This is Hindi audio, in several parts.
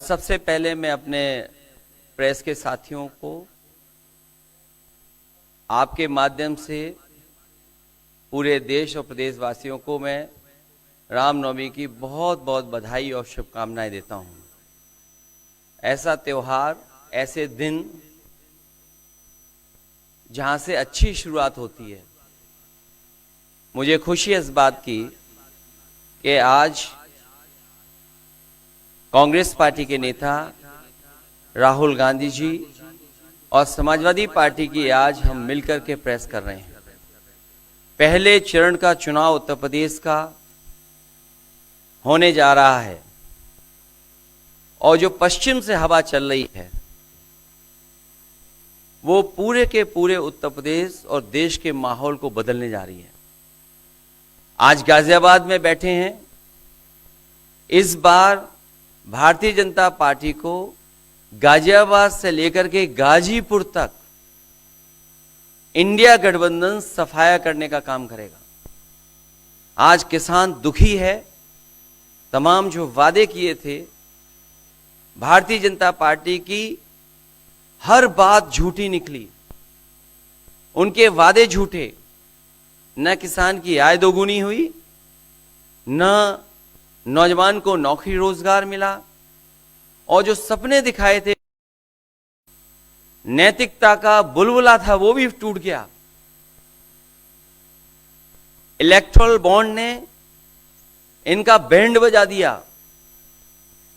सबसे पहले मैं अपने प्रेस के साथियों को आपके माध्यम से पूरे देश और प्रदेशवासियों को मैं रामनवमी की बहुत बहुत बधाई और शुभकामनाएं देता हूं। ऐसा त्योहार, ऐसे दिन जहां से अच्छी शुरुआत होती है। मुझे खुशी है इस बात की कि आज कांग्रेस पार्टी के नेता राहुल गांधी जी और समाजवादी पार्टी की आज हम मिलकर के प्रेस कर रहे हैं। पहले चरण का चुनाव उत्तर प्रदेश का होने जा रहा है और जो पश्चिम से हवा चल रही है वो पूरे के पूरे उत्तर प्रदेश और देश के माहौल को बदलने जा रही है। आज गाजियाबाद में बैठे हैं। इस बार भारतीय जनता पार्टी को गाजियाबाद से लेकर के गाजीपुर तक इंडिया गठबंधन सफाया करने का काम करेगा। आज किसान दुखी है। तमाम जो वादे किए थे, भारतीय जनता पार्टी की हर बात झूठी निकली। उनके वादे झूठे। न किसान की आय दोगुनी हुई, न नौजवान को नौकरी रोजगार मिला, और जो सपने दिखाए थे, नैतिकता का बुलबुला था, वो भी टूट गया। इलेक्टोरल बॉन्ड ने इनका बैंड बजा दिया।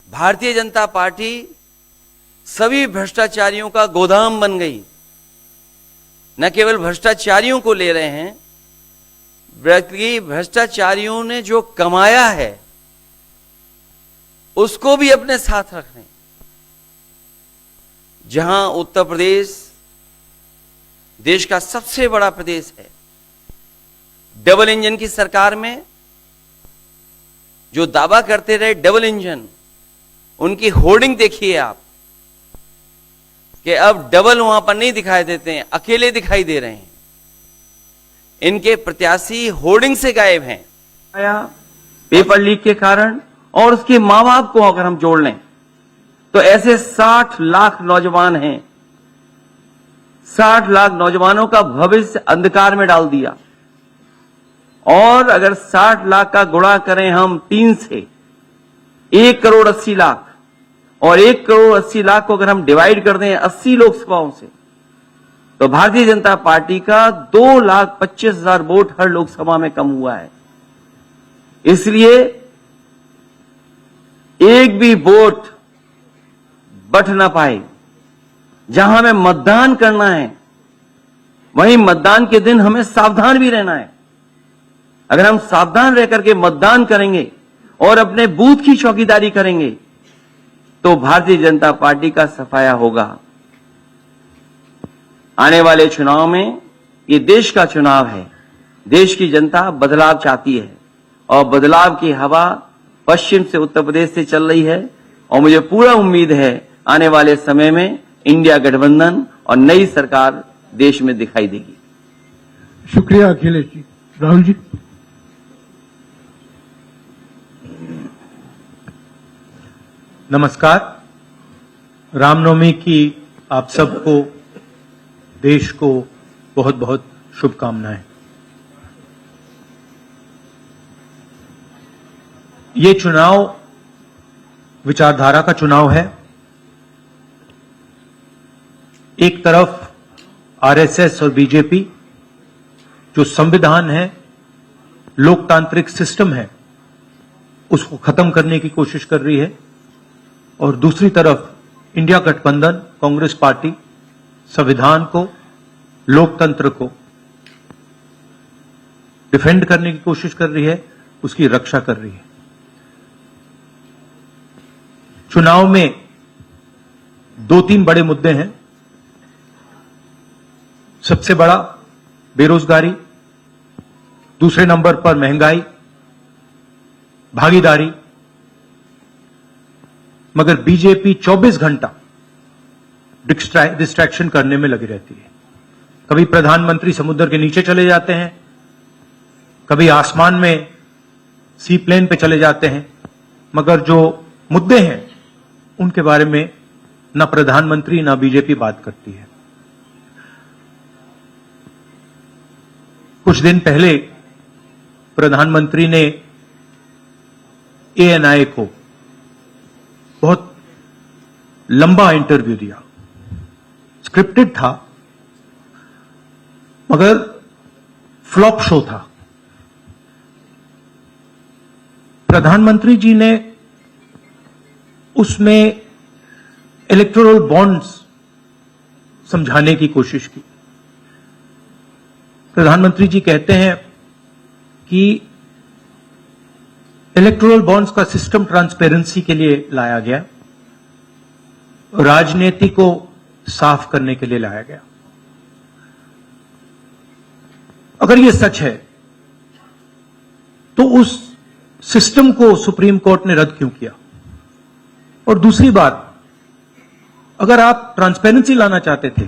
भारतीय जनता पार्टी सभी भ्रष्टाचारियों का गोदाम बन गई। न केवल भ्रष्टाचारियों को ले रहे हैं, बल्कि भ्रष्टाचारियों ने जो कमाया है उसको भी अपने साथ रख रहे हैं। जहां उत्तर प्रदेश देश का सबसे बड़ा प्रदेश है, डबल इंजन की सरकार में जो दावा करते रहे डबल इंजन, उनकी होर्डिंग देखिए आप कि अब डबल वहां पर नहीं दिखाई देते हैं, अकेले दिखाई दे रहे हैं। इनके प्रत्याशी होर्डिंग से गायब हैं। पेपर लीक के कारण और उसके मां बाप को अगर हम जोड़ लें तो ऐसे 60 लाख नौजवान हैं। 60 लाख नौजवानों का भविष्य अंधकार में डाल दिया। और अगर 60 लाख का गुणा करें हम 3 से, 1 करोड़ 80 लाख, और 1 करोड़ 80 लाख को अगर हम डिवाइड कर दें 80 लोकसभाओं से, तो भारतीय जनता पार्टी का 2,25,000 वोट हर लोकसभा में कम हुआ है। इसलिए एक भी वोट बट ना पाए। जहां हमें मतदान करना है, वहीं मतदान के दिन हमें सावधान भी रहना है। अगर हम सावधान रह करके मतदान करेंगे और अपने बूथ की चौकीदारी करेंगे तो भारतीय जनता पार्टी का सफाया होगा। आने वाले चुनाव में, ये देश का चुनाव है, देश की जनता बदलाव चाहती है और बदलाव की हवा पश्चिम से उत्तर प्रदेश से चल रही है। और मुझे पूरा उम्मीद है आने वाले समय में इंडिया गठबंधन और नई सरकार देश में दिखाई देगी। शुक्रिया अखिलेश जी। राहुल जी। नमस्कार। रामनवमी की आप सबको, देश को बहुत बहुत शुभकामनाएं। ये चुनाव विचारधारा का चुनाव है। एक तरफ आरएसएस और बीजेपी जो संविधान है, लोकतांत्रिक सिस्टम है, उसको खत्म करने की कोशिश कर रही है, और दूसरी तरफ इंडिया गठबंधन कांग्रेस पार्टी संविधान को, लोकतंत्र को डिफेंड करने की कोशिश कर रही है, उसकी रक्षा कर रही है। चुनाव में 2-3 बड़े मुद्दे हैं। सबसे बड़ा बेरोजगारी, दूसरे नंबर पर महंगाई, भागीदारी। मगर बीजेपी 24 घंटा डिस्ट्रैक्शन करने में लगी रहती है। कभी प्रधानमंत्री समुद्र के नीचे चले जाते हैं, कभी आसमान में सी प्लेन पे चले जाते हैं, मगर जो मुद्दे हैं उनके बारे में ना प्रधानमंत्री ना बीजेपी बात करती है। कुछ दिन पहले प्रधानमंत्री ने एएनआई को बहुत लंबा इंटरव्यू दिया, स्क्रिप्टेड था मगर फ्लॉप शो था। प्रधानमंत्री जी ने उसमें इलेक्टोरल बॉन्ड्स समझाने की कोशिश की। प्रधानमंत्री जी कहते हैं कि इलेक्टोरल बॉन्ड्स का सिस्टम ट्रांसपेरेंसी के लिए लाया गया, राजनीति को साफ करने के लिए लाया गया। अगर यह सच है तो उस सिस्टम को सुप्रीम कोर्ट ने रद्द क्यों किया? और दूसरी बात, अगर आप ट्रांसपेरेंसी लाना चाहते थे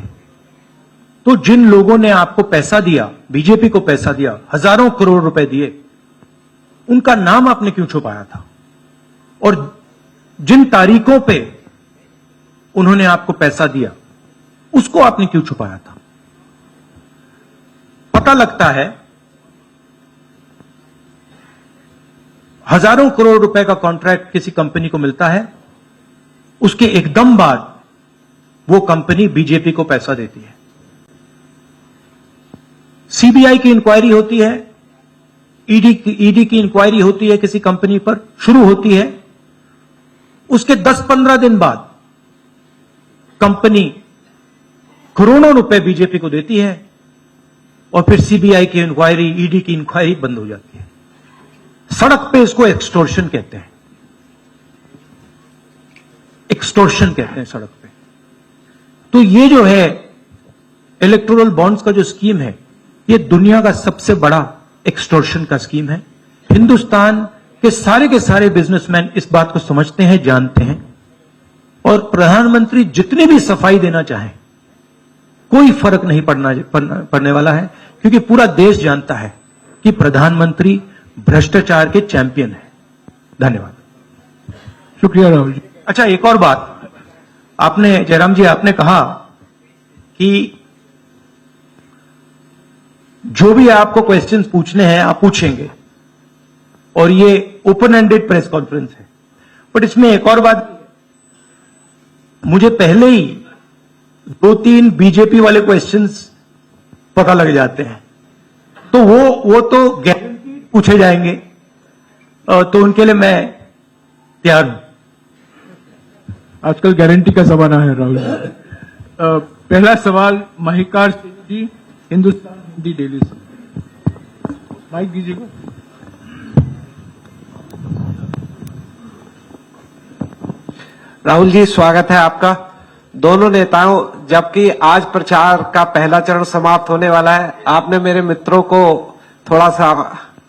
तो जिन लोगों ने आपको पैसा दिया, बीजेपी को पैसा दिया, हजारों करोड़ रुपए दिए, उनका नाम आपने क्यों छुपाया था? और जिन तारीखों पे उन्होंने आपको पैसा दिया उसको आपने क्यों छुपाया था? पता लगता है हजारों करोड़ रुपए का कॉन्ट्रैक्ट किसी कंपनी को मिलता है, उसके एकदम बाद वो कंपनी बीजेपी को पैसा देती है। सीबीआई की इंक्वायरी होती है, ईडी की इंक्वायरी होती है किसी कंपनी पर, शुरू होती है, उसके 10-15 दिन बाद कंपनी करोड़ों रुपए बीजेपी को देती है और फिर सीबीआई की इंक्वायरी, ईडी की इंक्वायरी बंद हो जाती है। सड़क पे इसको एक्सटॉर्शन कहते हैं, एक्सटॉर्शन कहते हैं सड़क पे। तो ये जो है इलेक्टोरल बॉन्ड्स का जो स्कीम है, ये दुनिया का सबसे बड़ा एक्सटॉर्शन का स्कीम है। हिंदुस्तान के सारे बिजनेसमैन इस बात को समझते हैं, जानते हैं, और प्रधानमंत्री जितनी भी सफाई देना चाहें कोई फर्क नहीं पड़ने वाला है, क्योंकि पूरा देश जानता है कि प्रधानमंत्री भ्रष्टाचार के चैंपियन है। धन्यवाद। शुक्रिया राहुल जी। अच्छा, एक और बात, आपने जयराम जी आपने कहा कि जो भी आपको क्वेश्चंस पूछने हैं आप पूछेंगे और ये ओपन एंडेड प्रेस कॉन्फ्रेंस है। बट इसमें एक और बात, मुझे पहले ही 2-3 बीजेपी वाले क्वेश्चंस पता लग जाते हैं, तो वो तो गारंटी पूछे जाएंगे, तो उनके लिए मैं तैयार हूं। आजकल गारंटी का जमाना है राहुल जी। पहला सवाल महिकार सिंह जी, हिंदुस्तान हिंदी डेली से। माइक दीजिएगा। राहुल जी, स्वागत है आपका। दोनों नेताओं, जबकि आज प्रचार का पहला चरण समाप्त होने वाला है, आपने मेरे मित्रों को थोड़ा सा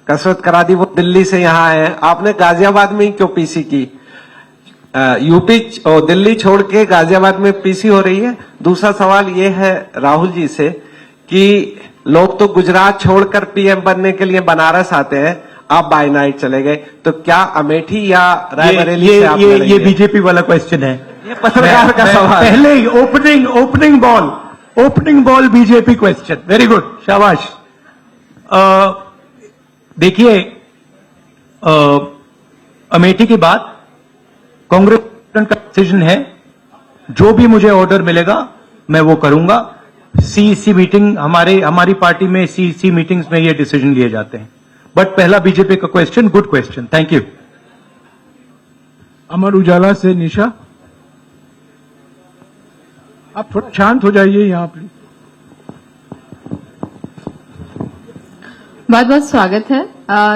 कसरत करा दी, वो दिल्ली से यहाँ आए हैं। आपने गाजियाबाद में ही क्यों पीसी की? यूपी और दिल्ली छोड़ के गाजियाबाद में पीसी हो रही है। दूसरा सवाल ये है राहुल जी से कि लोग तो गुजरात छोड़कर पीएम बनने के लिए बनारस आते हैं, आप बाय नाइट चले गए, तो क्या अमेठी या रायबरेली से आप लड़ेंगे? ये बीजेपी वाला क्वेश्चन है, ये पत्रकार का सवाल। पहले ही opening ball BJP question. Very good, शाबाश। देखिए, अमेठी की बात कांग्रेस का डिसीजन है, जो भी मुझे ऑर्डर मिलेगा मैं वो करूंगा। सीईसी मीटिंग, हमारी पार्टी में सीईसी मीटिंग्स में ये डिसीजन लिए जाते हैं। बट पहला बीजेपी का question, good question, thank you. Amar Ujala से निशा, आप थोड़ा शांत हो जाइए यहाँ प्लीज। बहुत बहुत स्वागत है।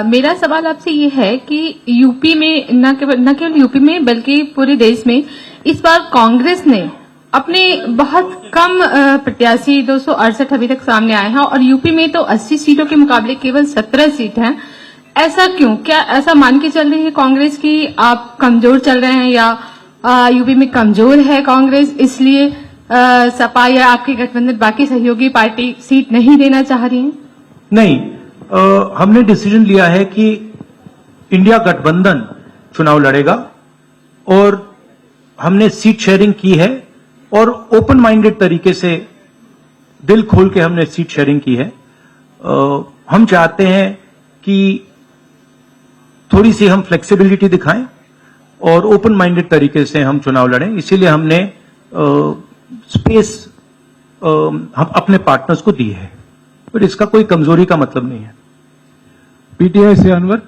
मेरा सवाल आपसे ये है कि यूपी में न केवल यूपी में बल्कि पूरे देश में इस बार कांग्रेस ने अपने बहुत कम प्रत्याशी 268 अभी तक सामने आए हैं और यूपी में तो 80 सीटों के मुकाबले केवल 17 सीट हैं। ऐसा क्यों? क्या ऐसा मान के चल रही है कांग्रेस की आप कमजोर चल रहे हैं, या यूपी में कमजोर है कांग्रेस इसलिए सपा या आपके गठबंधन बाकी सहयोगी पार्टी सीट नहीं देना चाह रही है? नहीं, हमने डिसीजन लिया है कि इंडिया गठबंधन चुनाव लड़ेगा और हमने सीट शेयरिंग की है और ओपन माइंडेड तरीके से दिल खोल के हमने सीट शेयरिंग की है। हम चाहते हैं कि थोड़ी सी हम फ्लेक्सिबिलिटी दिखाएं और ओपन माइंडेड तरीके से हम चुनाव लड़ें, इसीलिए हमने स्पेस हम अपने पार्टनर्स को दी है, पर इसका कोई कमजोरी का मतलब नहीं है। पीटीआई से अनवर।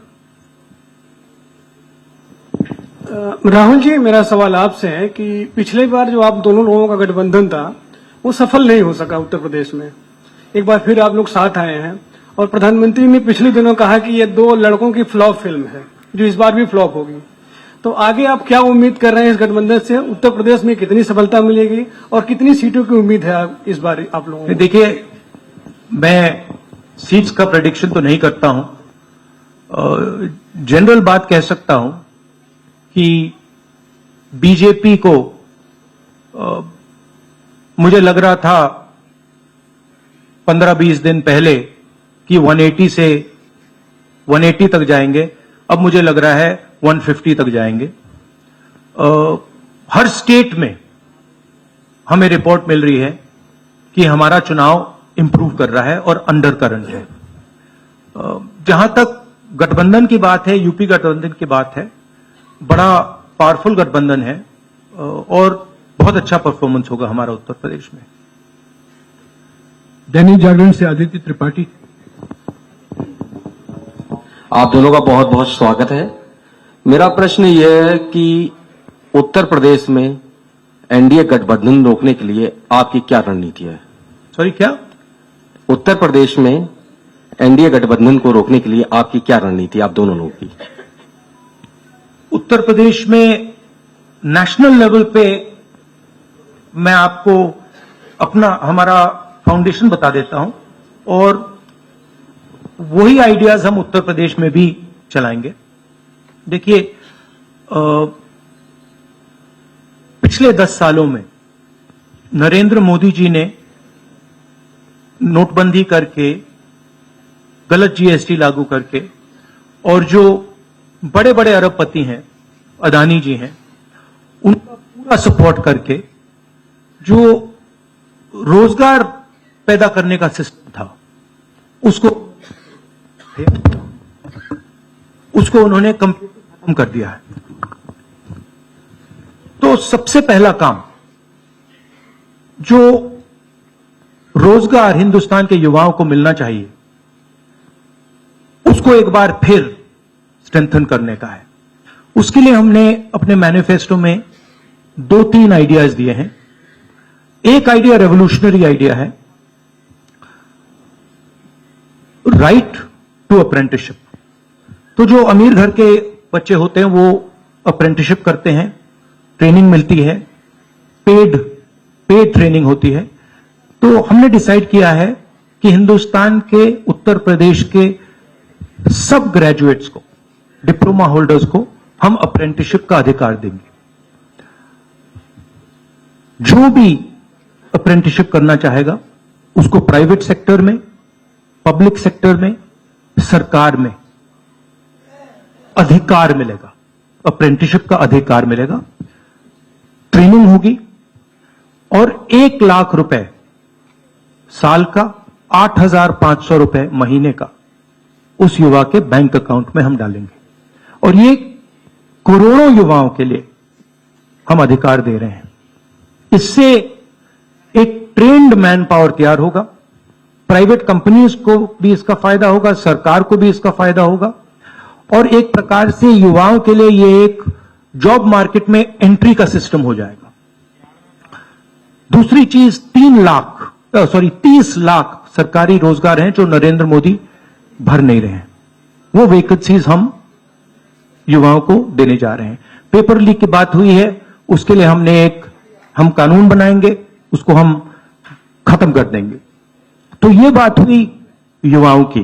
राहुल जी, मेरा सवाल आपसे है कि पिछले बार जो आप दोनों लोगों का गठबंधन था वो सफल नहीं हो सका उत्तर प्रदेश में। एक बार फिर आप लोग साथ आए हैं और प्रधानमंत्री ने पिछले दिनों कहा कि ये दो लड़कों की फ्लॉप फिल्म है जो इस बार भी फ्लॉप होगी। तो आगे आप क्या उम्मीद कर रहे हैं इस गठबंधन से? उत्तर प्रदेश में कितनी सफलता मिलेगी और कितनी सीटों की उम्मीद है इस बार आप लोगों को? देखिए, मैं सीट्स का प्रेडिक्शन तो नहीं करता हूं। जनरल बात कह सकता हूं कि बीजेपी को मुझे लग रहा था 15-20 दिन पहले कि 180 से 180 तक जाएंगे, अब मुझे लग रहा है 150 तक जाएंगे। हर स्टेट में हमें रिपोर्ट मिल रही है कि हमारा चुनाव इंप्रूव कर रहा है और अंडर करंट है। जहां तक गठबंधन की बात है, यूपी गठबंधन की बात है, बड़ा पावरफुल गठबंधन है और बहुत अच्छा परफॉर्मेंस होगा हमारा उत्तर प्रदेश में। दैनिक जागरण से आदित्य त्रिपाठी। आप दोनों का बहुत बहुत स्वागत है। मेरा प्रश्न यह है कि उत्तर प्रदेश में एनडीए गठबंधन रोकने के लिए आपकी क्या रणनीति है? सॉरी, क्या? उत्तर प्रदेश में एनडीए गठबंधन को रोकने के लिए आपकी क्या रणनीति आप दोनों लोगों की? उत्तर प्रदेश में नेशनल लेवल पे मैं आपको हमारा फाउंडेशन बता देता हूं और वही आइडियाज हम उत्तर प्रदेश में भी चलाएंगे। देखिए, पिछले 10 सालों में नरेंद्र मोदी जी ने नोटबंदी करके, गलत जीएसटी लागू करके, और जो बड़े बड़े अरबपति हैं, अदानी जी हैं, उनका पूरा सपोर्ट करके जो रोजगार पैदा करने का सिस्टम था उसको उन्होंने खत्म कर दिया है। तो सबसे पहला काम जो रोजगार हिंदुस्तान के युवाओं को मिलना चाहिए उसको एक बार फिर स्ट्रेंथन करने का है। उसके लिए हमने अपने मैनिफेस्टो में 2-3 आइडियाज दिए हैं। एक आइडिया रेवोल्यूशनरी आइडिया है, राइट टू अप्रेंटिसशिप। तो जो अमीर घर के बच्चे होते हैं वो अप्रेंटिसशिप करते हैं, ट्रेनिंग मिलती है, पेड ट्रेनिंग होती है। तो हमने डिसाइड किया है कि हिंदुस्तान के उत्तर प्रदेश के सब ग्रेजुएट्स को, डिप्लोमा होल्डर्स को हम अप्रेंटिसशिप का अधिकार देंगे। जो भी अप्रेंटिसशिप करना चाहेगा उसको प्राइवेट सेक्टर में, पब्लिक सेक्टर में, सरकार में अधिकार मिलेगा, अप्रेंटिसशिप का अधिकार मिलेगा, ट्रेनिंग होगी और 1 लाख रुपए साल का, 8,500 रुपए महीने का उस युवा के बैंक अकाउंट में हम डालेंगे। और ये करोड़ों युवाओं के लिए हम अधिकार दे रहे हैं। इससे एक ट्रेन्ड मैन पावर तैयार होगा, प्राइवेट कंपनीज को भी इसका फायदा होगा, सरकार को भी इसका फायदा होगा और एक प्रकार से युवाओं के लिए ये एक जॉब मार्केट में एंट्री का सिस्टम हो जाएगा। दूसरी चीज 30 लाख सरकारी रोजगार हैं जो नरेंद्र मोदी भर नहीं रहे हैं, वो वैकेंसीज हम युवाओं को देने जा रहे हैं। पेपर लीक की बात हुई है, उसके लिए हम कानून बनाएंगे, उसको हम खत्म कर देंगे। तो ये बात हुई युवाओं की।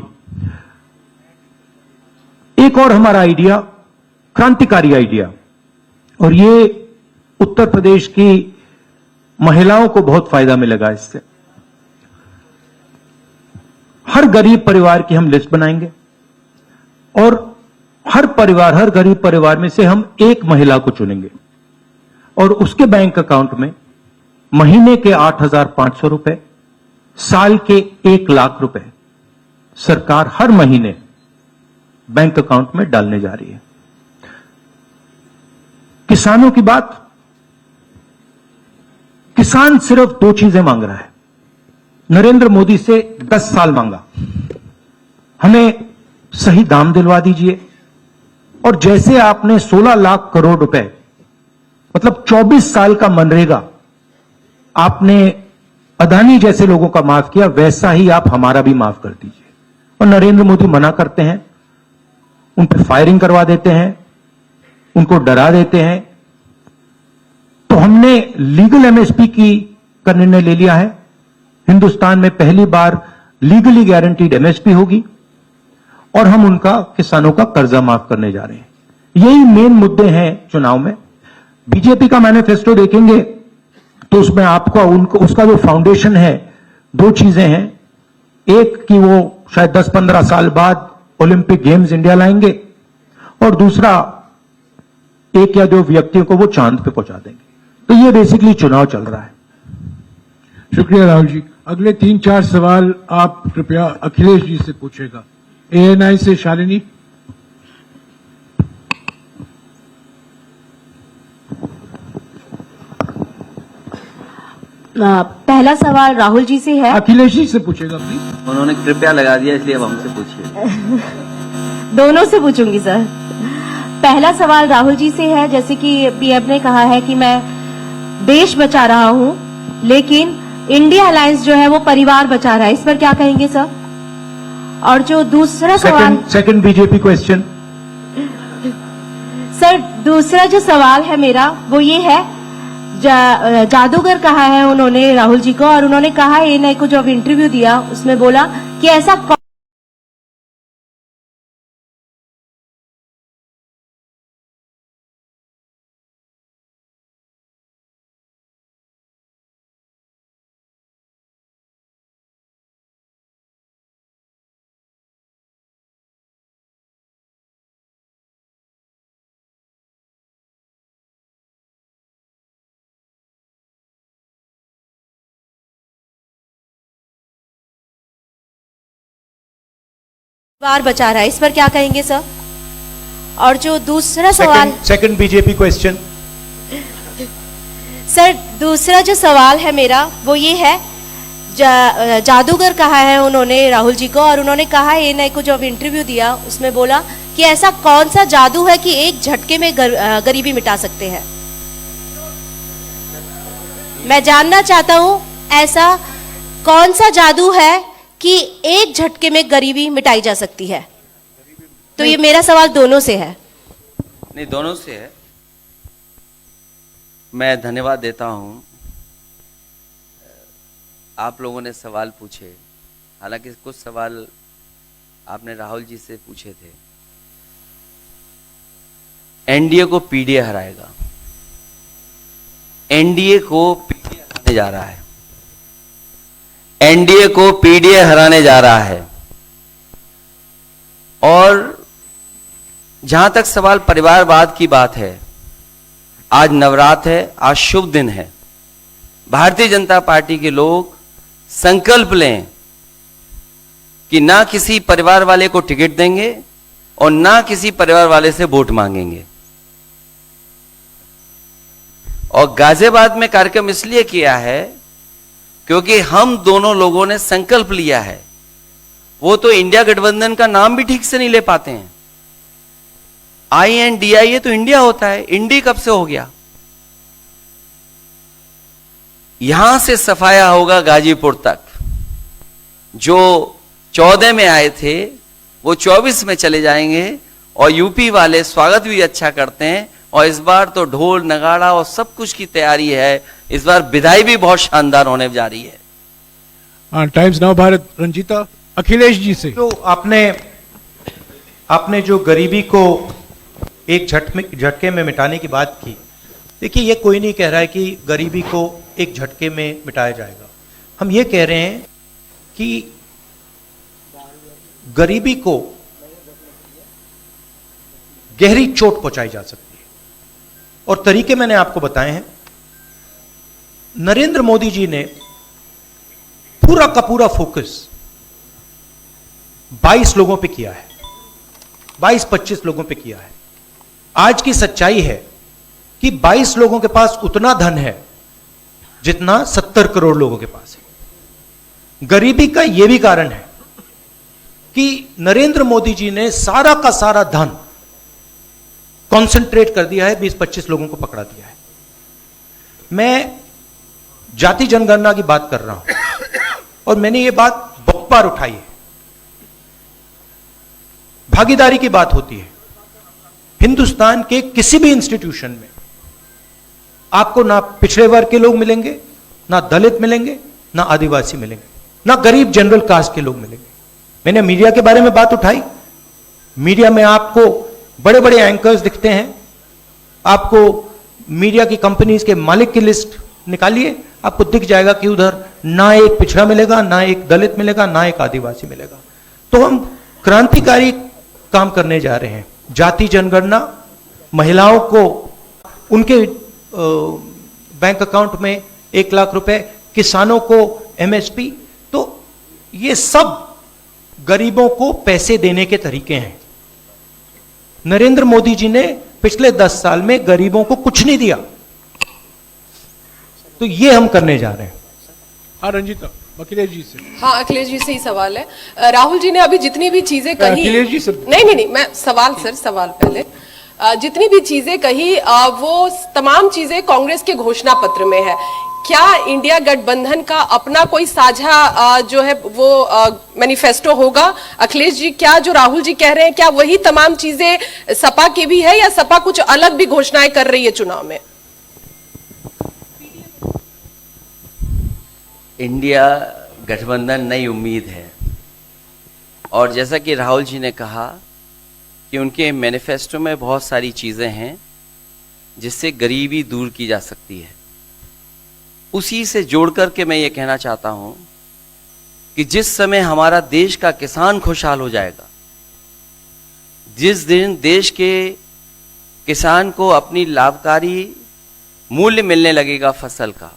एक और हमारा आइडिया, क्रांतिकारी आइडिया, और ये उत्तर प्रदेश की महिलाओं को बहुत फायदा मिलेगा इससे। हर गरीब परिवार की हम लिस्ट बनाएंगे और हर गरीब परिवार में से हम एक महिला को चुनेंगे और उसके बैंक अकाउंट में महीने के 8,500 रुपए, साल के 1 लाख रुपए सरकार हर महीने बैंक अकाउंट में डालने जा रही है। किसानों की बात, किसान सिर्फ 2 चीजें मांग रहा है। नरेंद्र मोदी से 10 साल मांगा, हमें सही दाम दिलवा दीजिए, और जैसे आपने 16 लाख करोड़ रुपए मतलब 24 साल का मनरेगा आपने अदानी जैसे लोगों का माफ किया, वैसा ही आप हमारा भी माफ कर दीजिए। और नरेंद्र मोदी मना करते हैं, उन पर फायरिंग करवा देते हैं, उनको डरा देते हैं। तो हमने लीगल एमएसपी का निर्णय ले लिया है। हिंदुस्तान में पहली बार लीगली गारंटीड एमएसपी होगी, और हम उनका किसानों का कर्जा माफ करने जा रहे हैं। यही मेन मुद्दे हैं चुनाव में। बीजेपी का मैनिफेस्टो देखेंगे तो उसमें आपको उसका जो फाउंडेशन है, 2 चीजें हैं। एक कि वो शायद 10-15 साल बाद ओलंपिक गेम्स इंडिया लाएंगे, और दूसरा एक या 2 व्यक्तियों को वो चांद पे पहुंचा देंगे। तो ये बेसिकली चुनाव चल रहा है। शुक्रिया राहुल जी। अगले 3-4 सवाल आप कृपया अखिलेश जी से पूछेगा। एएनआई से शालिनी। पहला सवाल राहुल जी से है। अखिलेश जी से पूछेगा प्लीज। उन्होंने कृपया लगा दिया, इसलिए अब हमसे पूछिए। दोनों से पूछूंगी सर। पहला सवाल राहुल जी से है, जैसे कि पीएम ने कहा है कि मैं देश बचा रहा हूं, लेकिन इंडिया अलायंस जो है वो परिवार बचा रहा है, इस पर क्या कहेंगे सर? और जो दूसरा सवाल, सेकंड बीजेपी क्वेश्चन। सर दूसरा जो सवाल है मेरा वो ये है, जादूगर कहा है उन्होंने राहुल जी को, और उन्होंने कहा एएनआई को जब इंटरव्यू दिया उसमें बोला कि ऐसा परिवार बचा रहा है, इस पर क्या कहेंगे सर? और जो दूसरा सवाल, सेकंड बीजेपी क्वेश्चन। सर दूसरा जो सवाल है मेरा वो ये है, जादूगर कहा है उन्होंने राहुल जी को, और उन्होंने कहा एएनआई को जब इंटरव्यू दिया उसमें बोला कि ऐसा कौन सा जादू है कि एक झटके में गरीबी मिटा सकते हैं। मैं जानना चाहता हूं ऐसा कौन सा जादू है कि एक झटके में गरीबी मिटाई जा सकती है। तो ये मेरा सवाल दोनों से है। नहीं, दोनों से है। मैं धन्यवाद देता हूं, आप लोगों ने सवाल पूछे। हालांकि कुछ सवाल आपने राहुल जी से पूछे थे। एनडीए को पीडीए हराएगा, एनडीए को पीडीए हराने जा रहा है, एनडीए को पीडीए हराने जा रहा है। और जहां तक सवाल परिवारवाद की बात है, आज नवरात्र है, आज शुभ दिन है। भारतीय जनता पार्टी के लोग संकल्प लें कि ना किसी परिवार वाले को टिकट देंगे और ना किसी परिवार वाले से वोट मांगेंगे। और गाजियाबाद में कार्यक्रम इसलिए किया है क्योंकि हम दोनों लोगों ने संकल्प लिया है। वो तो इंडिया गठबंधन का नाम भी ठीक से नहीं ले पाते हैं। INDIA तो इंडिया होता है, इंडी कब से हो गया? यहां से सफाया होगा गाजीपुर तक। जो 14 में आए थे वो 24 में चले जाएंगे, और यूपी वाले स्वागत भी अच्छा करते हैं। और इस बार तो ढोल नगाड़ा और सब कुछ की तैयारी है। इस बार विदाई भी बहुत शानदार होने जा रही है। Times Now Bharat, Ranjita. अखिलेश जी से। तो आपने जो गरीबी को एक झटके में मिटाने की बात की, देखिए ये कोई नहीं कह रहा है कि गरीबी को एक झटके में मिटाया जाएगा। हम ये कह रहे हैं कि गरीबी को गहरी चोट पहुंचाई जा सकती है। और तरीके मैंने आपको बताए हैं। नरेंद्र मोदी जी ने पूरा का पूरा फोकस 22 लोगों पे किया है, 22-25 लोगों पे किया है। आज की सच्चाई है कि 22 लोगों के पास उतना धन है जितना 70 करोड़ लोगों के पास है। गरीबी का यह भी कारण है कि नरेंद्र मोदी जी ने सारा का सारा धन कॉन्सेंट्रेट कर दिया है, 20-25 लोगों को पकड़ा दिया है। मैं जाति जनगणना की बात कर रहा हूं और मैंने ये बात बहुत बार उठाई है। भागीदारी की बात होती है। हिंदुस्तान के किसी भी इंस्टीट्यूशन में आपको ना पिछड़े वर्ग के लोग मिलेंगे, ना दलित मिलेंगे, ना आदिवासी मिलेंगे, ना गरीब जनरल कास्ट के लोग मिलेंगे। मैंने मीडिया के बारे में बात उठाई। मीडिया में आपको बड़े बड़े एंकर्स दिखते हैं। आपको मीडिया की कंपनीज के मालिक की लिस्ट निकालिए, आपको दिख जाएगा कि उधर ना एक पिछड़ा मिलेगा, ना एक दलित मिलेगा, ना एक आदिवासी मिलेगा। तो हम क्रांतिकारी काम करने जा रहे हैं। जाति जनगणना, महिलाओं को उनके बैंक अकाउंट में 1 लाख रुपए, किसानों को एमएसपी, तो ये सब गरीबों को पैसे देने के तरीके हैं। नरेंद्र मोदी जी ने पिछले 10 साल में गरीबों को कुछ नहीं दिया, तो ये हम करने जा रहे हैं। हाँ रंजीता, अखिलेश जी से। हाँ, अखिलेश जी से ही सवाल है। राहुल जी ने अभी जितनी भी चीजें कही, अखिलेश जी से। नहीं, मैं सवाल पहले जितनी भी चीजें कही वो तमाम चीजें कांग्रेस के घोषणा पत्र में है। क्या इंडिया गठबंधन का अपना कोई साझा जो है वो मैनिफेस्टो होगा? अखिलेश जी, क्या जो राहुल जी कह रहे हैं क्या वही तमाम चीजें सपा की भी है या सपा कुछ अलग भी घोषणाएं कर रही है चुनाव में? इंडिया गठबंधन नई उम्मीद है, और जैसा कि राहुल जी ने कहा कि उनके मैनिफेस्टो में बहुत सारी चीज़ें हैं जिससे गरीबी दूर की जा सकती है। उसी से जोड़ करके मैं ये कहना चाहता हूं कि जिस समय हमारा देश का किसान खुशहाल हो जाएगा, जिस दिन देश के किसान को अपनी लाभकारी मूल्य मिलने लगेगा फसल का,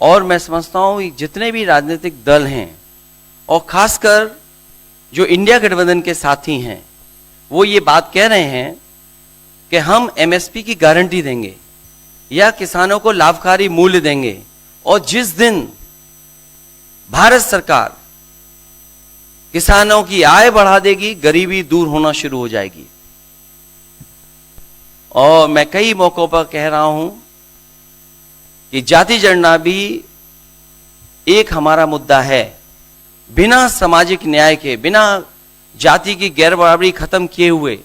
और मैं समझता हूं जितने भी राजनीतिक दल हैं और खासकर जो इंडिया गठबंधन के साथी हैं, वो ये बात कह रहे हैं कि हम एमएसपी की गारंटी देंगे या किसानों को लाभकारी मूल्य देंगे, और जिस दिन भारत सरकार किसानों की आय बढ़ा देगी, गरीबी दूर होना शुरू हो जाएगी। और मैं कई मौकों पर कह रहा हूं कि जाति जनगणना भी एक हमारा मुद्दा है। बिना सामाजिक न्याय के, बिना जाति की गैर बराबरी खत्म किए हुए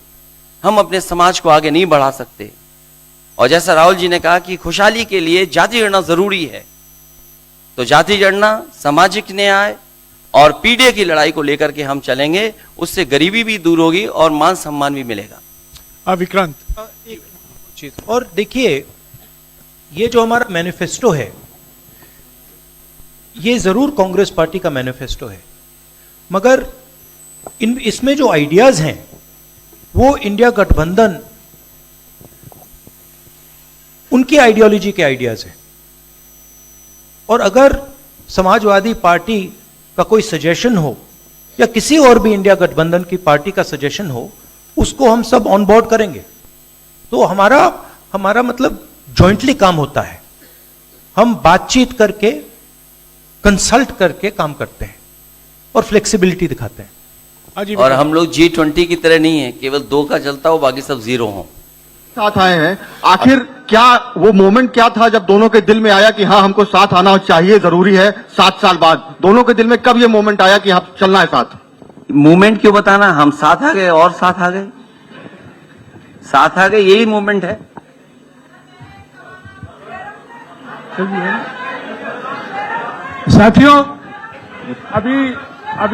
हम अपने समाज को आगे नहीं बढ़ा सकते। और जैसा राहुल जी ने कहा कि खुशहाली के लिए जाति गणना जरूरी है, तो जाति गणना, सामाजिक न्याय और पीढ़ी की लड़ाई को लेकर के हम चलेंगे। उससे गरीबी भी दूर होगी और मान सम्मान भी मिलेगा। विक्रांत, एक चीज और देखिए, ये जो हमारा मैनिफेस्टो है, ये जरूर कांग्रेस पार्टी का मैनिफेस्टो है, मगर इसमें जो आइडियाज हैं वो इंडिया गठबंधन उनकी आइडियोलॉजी के आइडियाज हैं। और अगर समाजवादी पार्टी का कोई सजेशन हो या किसी और भी इंडिया गठबंधन की पार्टी का सजेशन हो, उसको हम सब ऑन बोर्ड करेंगे। तो हमारा मतलब जॉइंटली काम होता है। हम बातचीत करके, कंसल्ट करके काम करते हैं और फ्लेक्सिबिलिटी दिखाते हैं। और हम लोग G20 की तरह नहीं है, केवल 2 का चलता हो, बाकी सब 0 हो। साथ आए हैं, आखिर क्या वो मोमेंट क्या था जब दोनों के दिल में आया कि हाँ हमको साथ आना चाहिए, जरूरी है? 7 साल बाद दोनों के दिल में कब ये मोमेंट आया कि हाँ चलना है साथ? मूवमेंट क्यों बताना, हम साथ आ गए और साथ आ गए, साथ आ गए, यही मूवमेंट है। साथियों, अभी